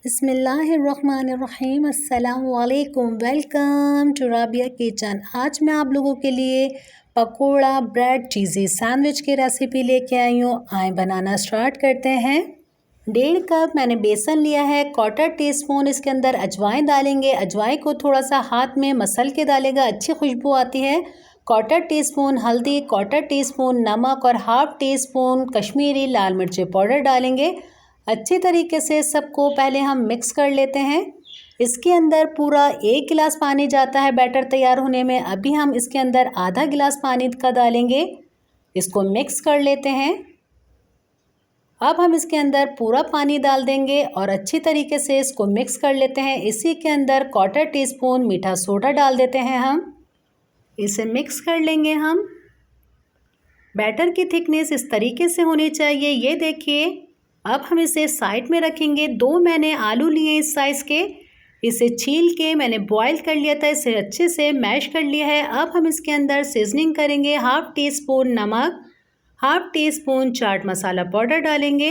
बिस्मिल्लाहिर्रहमानिर्रहीम। अस्सलामुअलैकुम। Welcome to Rabia kitchen. आज मैं आप लोगों के लिए पकोड़ा ब्रेड चीज़ी सैंडविच की रेसिपी लेके आई हूँ। आए बनाना स्टार्ट करते हैं। 1.5 कप मैंने बेसन लिया है। 1/4 टीस्पून इसके अंदर अजवाइन डालेंगे। अजवाइन को थोड़ा सा हाथ में मसल के डालेगा, अच्छी खुशबू आती है। 1/4 टीस्पून हल्दी, 1/4 टीस्पून नमक और 1/2 टीस्पून कश्मीरी लाल मिर्ची पाउडर डालेंगे। अच्छी तरीके से सबको पहले हम मिक्स कर लेते हैं। इसके अंदर पूरा 1 गिलास पानी जाता है बैटर तैयार होने में। अभी हम इसके अंदर आधा गिलास पानी का डालेंगे। इसको मिक्स कर लेते हैं। अब हम इसके अंदर पूरा पानी डाल देंगे और अच्छी तरीके से इसको मिक्स कर लेते हैं। इसी के अंदर 1/4 टीस्पून मीठा सोडा डाल देते हैं हम। इसे मिक्स कर लेंगे हम। बैटर की थिकनेस इस तरीके से होनी चाहिए, ये देखिए। अब हम इसे साइड में रखेंगे। 2 मैंने आलू लिए इस साइज़ के, इसे छील के मैंने बॉईल कर लिया था, इसे अच्छे से मैश कर लिया है। अब हम इसके अंदर सीजनिंग करेंगे। 1/2 टीस्पून नमक, 1/2 टीस्पून चाट मसाला पाउडर डालेंगे।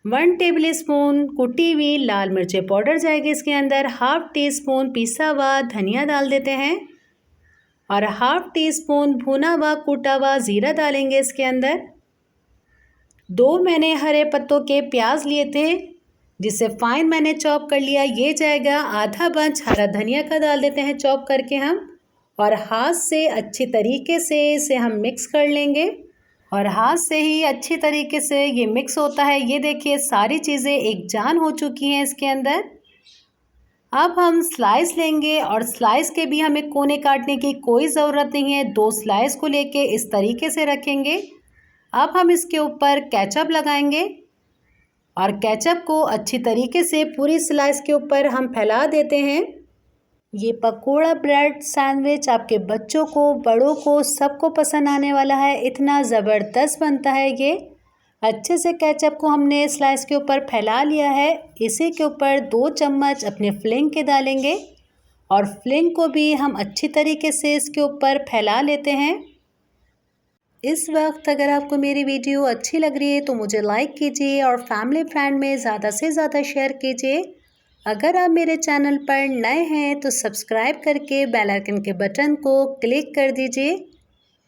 1 टेबल स्पून कुटी हुई लाल मिर्ची पाउडर जाएगी इसके अंदर। 1/2 टीस्पून पिसा हुआ धनिया डाल देते हैं और 1/2 टीस्पून भुना हुआ कूटा हुआ ज़ीरा डालेंगे इसके अंदर। 2 मैंने हरे पत्तों के प्याज लिए थे, जिसे फाइन मैंने चॉप कर लिया, ये जाएगा। आधा बंच हरा धनिया का डाल देते हैं चॉप करके हम, और हाथ से अच्छी तरीके से इसे हम मिक्स कर लेंगे। और हाथ से ही अच्छी तरीके से ये मिक्स होता है। ये देखिए सारी चीज़ें एक जान हो चुकी हैं इसके अंदर। अब हम स्लाइस लेंगे और स्लाइस के भी हमें कोने काटने की कोई ज़रूरत नहीं है। 2 स्लाइस को लेके इस तरीके से रखेंगे। अब हम इसके ऊपर केचप लगाएंगे और केचप को अच्छी तरीके से पूरी स्लाइस के ऊपर हम फैला देते हैं। ये पकोड़ा ब्रेड सैंडविच आपके बच्चों को, बड़ों को, सबको पसंद आने वाला है। इतना ज़बरदस्त बनता है ये। अच्छे से केचप को हमने स्लाइस के ऊपर फैला लिया है। इसी के ऊपर 2 चम्मच अपने फिलिंग के डालेंगे और फिलिंग को भी हम अच्छी तरीके से इसके ऊपर फैला लेते हैं। इस वक्त अगर आपको मेरी वीडियो अच्छी लग रही है तो मुझे लाइक कीजिए और फैमिली फ्रेंड में ज़्यादा से ज़्यादा शेयर कीजिए। अगर आप मेरे चैनल पर नए हैं तो सब्सक्राइब करके बेल आइकन के बटन को क्लिक कर दीजिए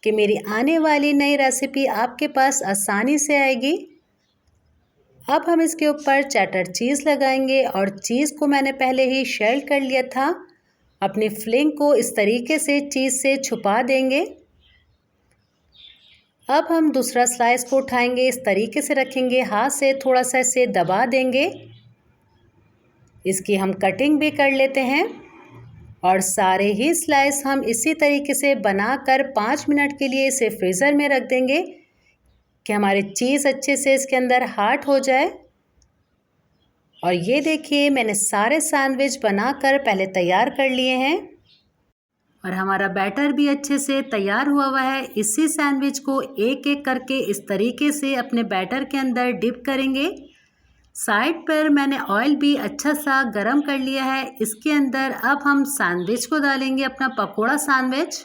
कि मेरी आने वाली नई रेसिपी आपके पास आसानी से आएगी। अब हम इसके ऊपर चेडर चीज़ लगाएंगे और चीज़ को मैंने पहले ही शेल्ड कर लिया था। अपनी फिलिंग को इस तरीके से चीज़ से छुपा देंगे। अब हम दूसरा स्लाइस को उठाएंगे, इस तरीके से रखेंगे, हाथ से थोड़ा सा इसे दबा देंगे। इसकी हम कटिंग भी कर लेते हैं और सारे ही स्लाइस हम इसी तरीके से बनाकर 5 मिनट के लिए इसे फ्रीज़र में रख देंगे कि हमारी चीज़ अच्छे से इसके अंदर हार्ड हो जाए। और ये देखिए मैंने सारे सैंडविच बनाकर पहले तैयार कर लिए हैं और हमारा बैटर भी अच्छे से तैयार हुआ है। इसी सैंडविच को एक एक करके इस तरीके से अपने बैटर के अंदर डिप करेंगे। साइड पर मैंने ऑयल भी अच्छा सा गरम कर लिया है। इसके अंदर अब हम सैंडविच को डालेंगे, अपना पकोड़ा सैंडविच।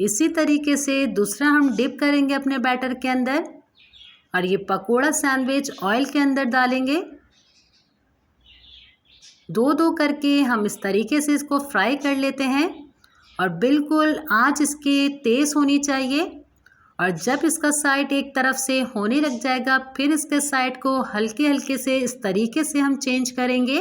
इसी तरीके से दूसरा हम डिप करेंगे अपने बैटर के अंदर और ये पकोड़ा सैंडविच ऑयल के अंदर डालेंगे। 2-2 करके हम इस तरीके से इसको फ्राई कर लेते हैं और बिल्कुल आंच इसकी तेज़ होनी चाहिए। और जब इसका साइड एक तरफ से होने लग जाएगा फिर इसके साइड को हल्के हल्के से इस तरीके से हम चेंज करेंगे।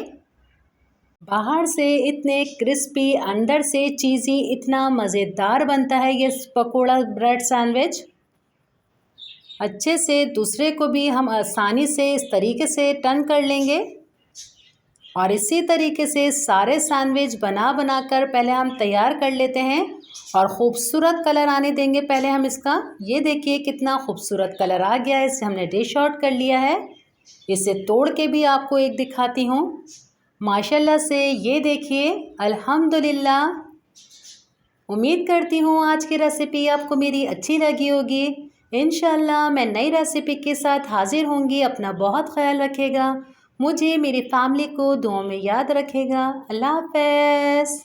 बाहर से इतने क्रिस्पी, अंदर से चीज़ी, इतना मज़ेदार बनता है ये पकोड़ा ब्रेड सैंडविच। अच्छे से दूसरे को भी हम आसानी से इस तरीके से टर्न कर लेंगे और इसी तरीके से सारे सैंडविच बना कर पहले हम तैयार कर लेते हैं और ख़ूबसूरत कलर आने देंगे पहले हम इसका। ये देखिए कितना खूबसूरत कलर आ गया है। इसे हमने डिश आउट कर लिया है। इसे तोड़ के भी आपको एक दिखाती हूँ। माशाल्लाह से ये देखिए, अल्हम्दुलिल्लाह। उम्मीद करती हूँ आज की रेसिपी आपको मेरी अच्छी लगी होगी। इंशाल्लाह मैं नई रेसिपी के साथ हाज़िर होंगी। अपना बहुत ख्याल रखिएगा। मुझे, मेरी फैमिली को दुआ में याद रखेगा। अल्लाह हाफ़िज़।